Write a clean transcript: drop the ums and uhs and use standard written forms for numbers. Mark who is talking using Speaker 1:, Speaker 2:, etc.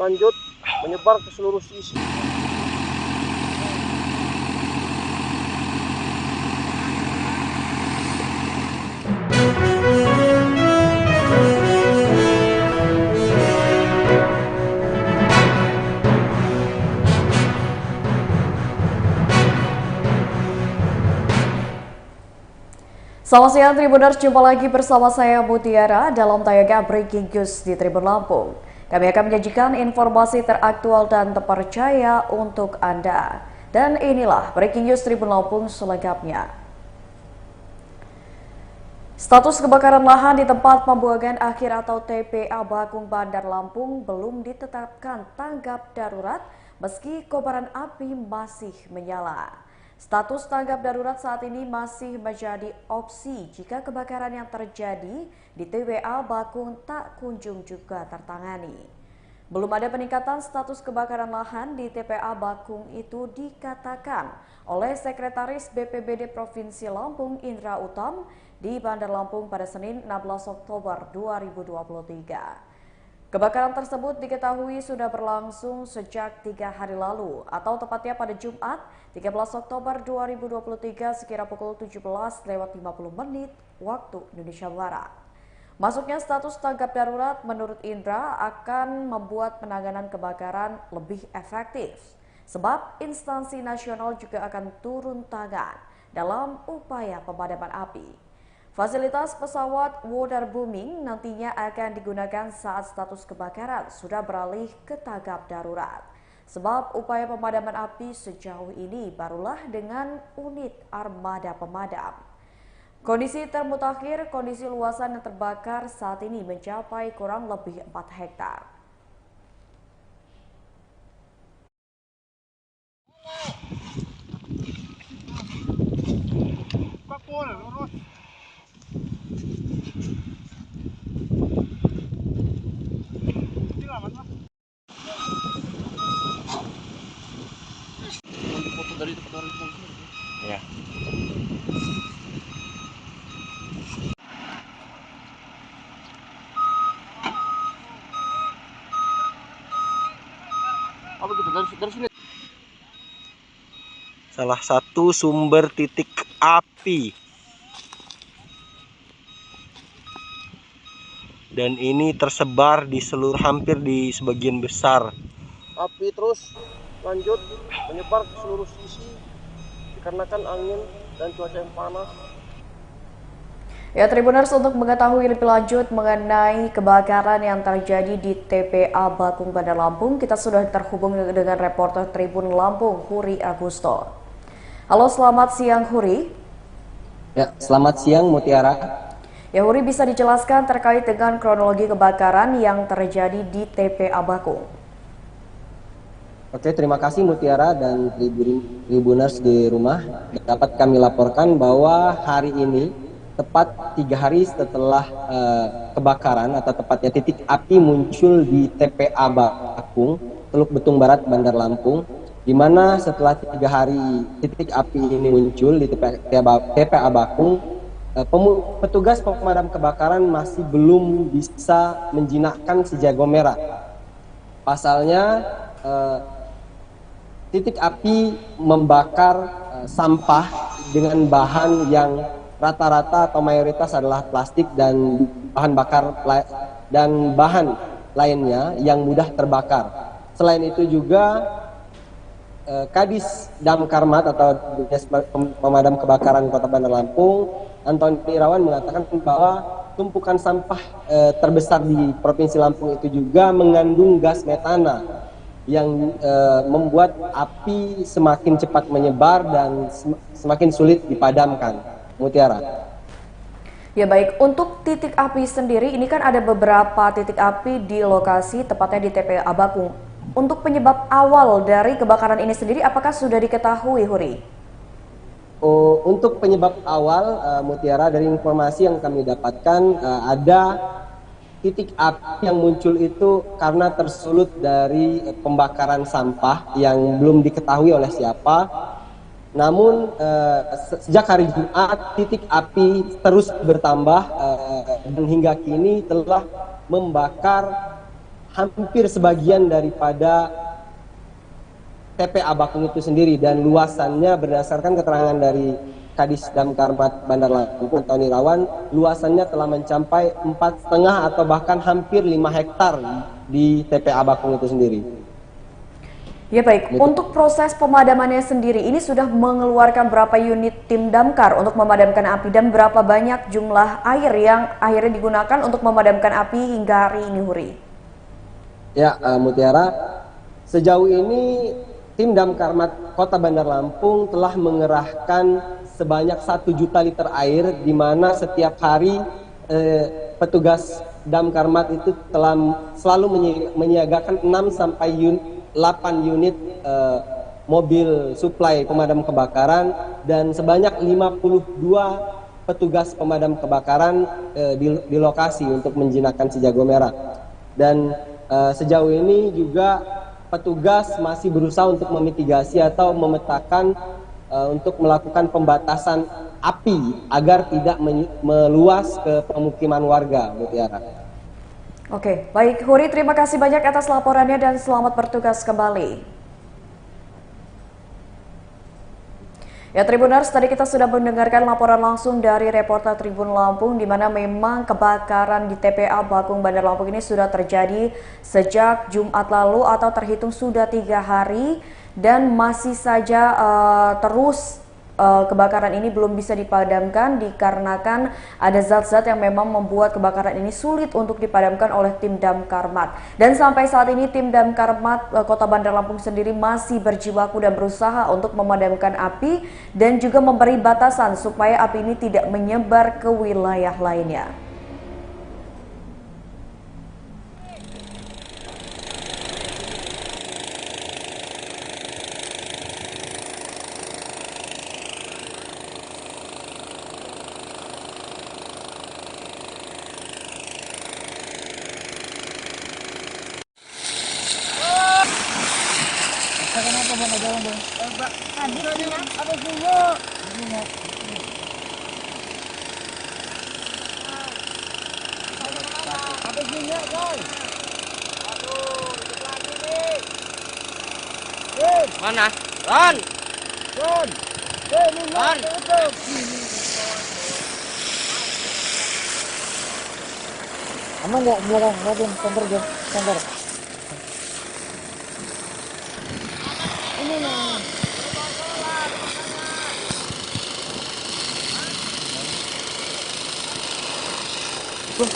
Speaker 1: lanjut menyebar ke seluruh sisi.
Speaker 2: Selamat siang Tribuners, jumpa lagi bersama saya Mutiara dalam tayangan Breaking News di Tribun Lampung. Kami akan menyajikan informasi teraktual dan terpercaya untuk Anda. Dan inilah Breaking News Tribun Lampung selengkapnya. Status kebakaran lahan di tempat pembuangan akhir atau TPA Bakung Bandar Lampung belum ditetapkan tanggap darurat meski kobaran api masih menyala. Status tanggap darurat saat ini masih menjadi opsi jika kebakaran yang terjadi di TPA Bakung tak kunjung juga tertangani. Belum ada peningkatan status kebakaran lahan di TPA Bakung itu dikatakan oleh Sekretaris BPBD Provinsi Lampung Indra Utam di Bandar Lampung pada Senin 16 Oktober 2023. Kebakaran tersebut diketahui sudah berlangsung sejak 3 hari lalu atau tepatnya pada Jumat 13 Oktober 2023 sekira pukul 17.50 waktu Indonesia Barat. Masuknya status tanggap darurat menurut Indra akan membuat penanganan kebakaran lebih efektif sebab instansi nasional juga akan turun tangan dalam upaya pemadaman api. Fasilitas pesawat waterbooming nantinya akan digunakan saat status kebakaran sudah beralih ke tanggap darurat. Sebab upaya pemadaman api sejauh ini barulah dengan unit armada pemadam. Kondisi termutakhir, kondisi luasan yang terbakar saat ini mencapai kurang lebih 4 hektar.
Speaker 1: Dari tempat orang itu ya. Apa gitu dari sini?
Speaker 3: Salah satu sumber titik api. Dan ini tersebar di hampir di sebagian besar.
Speaker 1: Api terus lanjut menyebar ke seluruh sisi dikarenakan angin dan cuaca yang panas.
Speaker 2: Ya, Tribuners, untuk mengetahui lebih lanjut mengenai kebakaran yang terjadi di TPA Bakung Bandar Lampung, kita sudah terhubung dengan reporter Tribun Lampung, Huri Agusto. Halo, selamat siang Huri.
Speaker 4: Ya, selamat siang Mutiara.
Speaker 2: Ya, Huri, bisa dijelaskan terkait dengan kronologi kebakaran yang terjadi di TPA Bakung?
Speaker 4: Oke, terima kasih Mutiara dan Tribuners di rumah. Dapat kami laporkan bahwa hari ini, tepat 3 hari setelah kebakaran atau tepatnya titik api muncul di TPA Bakung, Teluk Betung Barat, Bandar Lampung, di mana setelah 3 hari titik api ini muncul di TPA Bakung, petugas pemadam kebakaran masih belum bisa menjinakkan si jago merah. Pasalnya, titik api membakar sampah dengan bahan yang rata-rata atau mayoritas adalah plastik dan bahan lainnya yang mudah terbakar. Selain itu juga Kadis Damkarmat atau Dinas Pemadam Kebakaran Kota Bandar Lampung, Antoni Irawan, mengatakan bahwa tumpukan sampah terbesar di Provinsi Lampung itu juga mengandung gas metana yang membuat api semakin cepat menyebar dan semakin sulit dipadamkan. Mutiara.
Speaker 2: Ya, baik, untuk titik api sendiri ini kan ada beberapa titik api di lokasi tepatnya di TPA Bakung. Untuk penyebab awal dari kebakaran ini sendiri apakah sudah diketahui, Huri?
Speaker 4: Untuk penyebab awal, Mutiara, dari informasi yang kami dapatkan ada titik api yang muncul itu karena tersulut dari pembakaran sampah yang belum diketahui oleh siapa. Namun sejak hari Jumat titik api terus bertambah dan hingga kini telah membakar hampir sebagian daripada TPA Bakung itu sendiri, dan luasannya berdasarkan keterangan dari Kadis Damkarmat Bandar Lampung, Tony Rawan, luasannya telah mencapai 4,5 atau bahkan hampir 5 hektar di TPA Bakung itu sendiri.
Speaker 2: Ya baik, untuk proses pemadamannya sendiri ini sudah mengeluarkan berapa unit tim damkar untuk memadamkan api dan berapa banyak jumlah air yang akhirnya digunakan untuk memadamkan api hingga hari ini, Huri?
Speaker 4: Ya, Mutiara, sejauh ini tim Damkarmat Kota Bandar Lampung telah mengerahkan sebanyak 1 juta liter air, di mana setiap hari petugas Damkarmat itu telah selalu menyiagakan 6 sampai 8 unit mobil suplai pemadam kebakaran dan sebanyak 52 petugas pemadam kebakaran di lokasi untuk menjinakkan si jago merah. Dan sejauh ini juga petugas masih berusaha untuk memitigasi atau memetakan untuk melakukan pembatasan api agar tidak meluas ke pemukiman warga, Mutiara.
Speaker 2: Oke, baik Huri, terima kasih banyak atas laporannya dan selamat bertugas kembali. Ya Tribuners, tadi kita sudah mendengarkan laporan langsung dari reporter Tribun Lampung di mana memang kebakaran di TPA Bakung Bandar Lampung ini sudah terjadi sejak Jumat lalu atau terhitung sudah 3 hari dan masih saja terus kebakaran ini belum bisa dipadamkan dikarenakan ada zat-zat yang memang membuat kebakaran ini sulit untuk dipadamkan oleh tim Damkarmat. Dan sampai saat ini tim Damkarmat Kota Bandar Lampung sendiri masih berjibaku dan berusaha untuk memadamkan api dan juga memberi batasan supaya api ini tidak menyebar ke wilayah lainnya.
Speaker 1: Mana? Ron! Ron! Ron!
Speaker 5: Aman ya, belakang, belakang, kantor dia, kantor. Ini nih. Tuh.